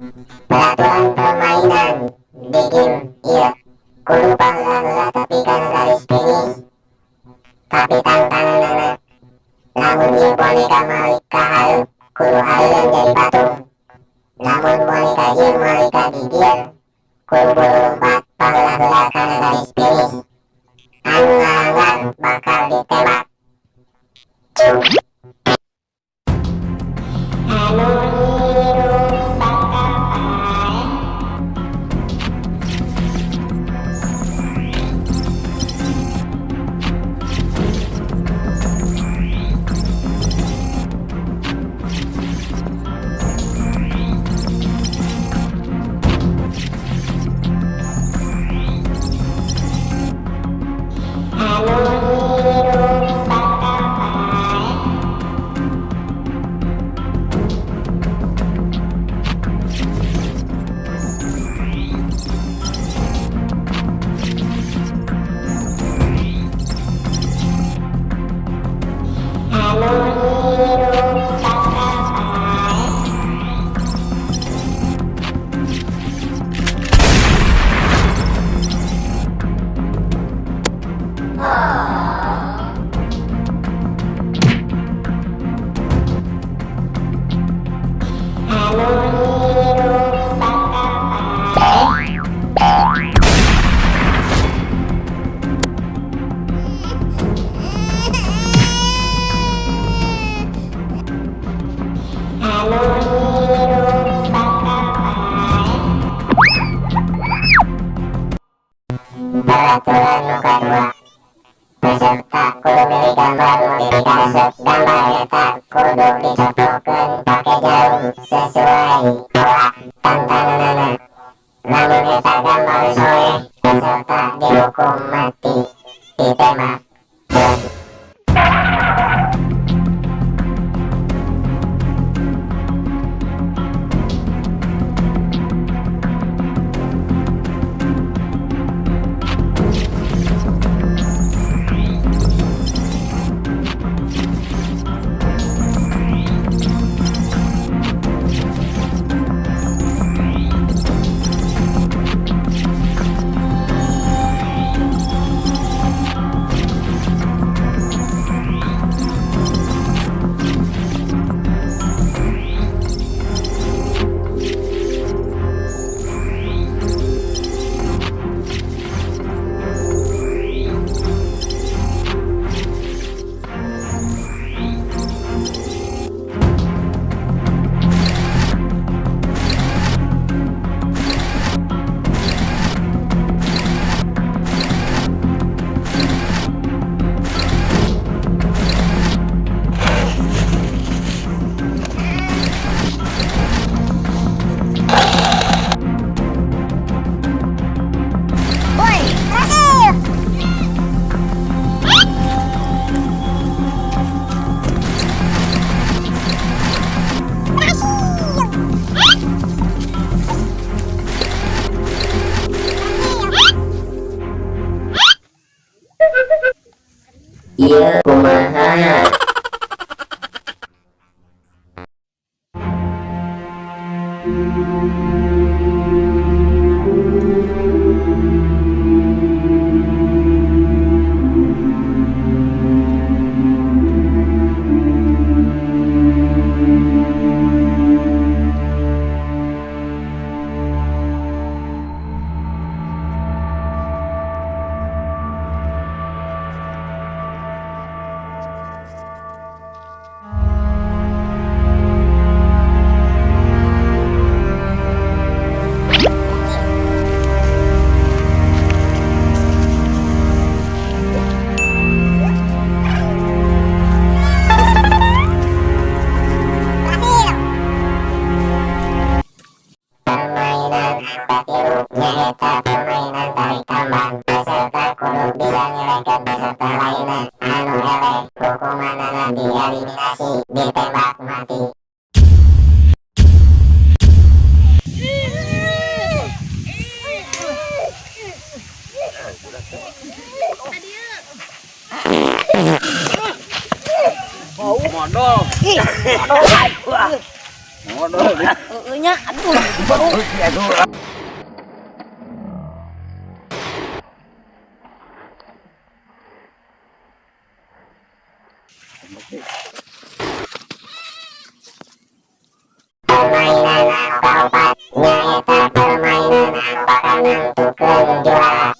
Peraturan permainan di game iya kudu paheula tapi kana garis finish. Kapitan tanana lamun ieu boneka malik ka hareup kudu hareureun jadi patung. Lamun boneka ieu malik ka di dieu kudu buru lompat paheula-heula kana garis finish. Anu ngalanggar bakal ditembak. Anu hirup bakal pae. Anu hirup bakal pae. Anu hirup bakal pae. Anu hirup bakal pae. Anu hirup bakal pae. Peraturan nu kadua. Peserta kudu milih gambar nu dikaresep gambar eta kudu dicocokkeun pake jarum sesuai pola tantananana. Lamun eta gambar soeh peserta dihukum mati ditembak. Ieu kumaha? ditembak mati. Modal. Modal. nya. Aduh, bau. Permainan keopat nyaeta permainan bakal nentukeun juara.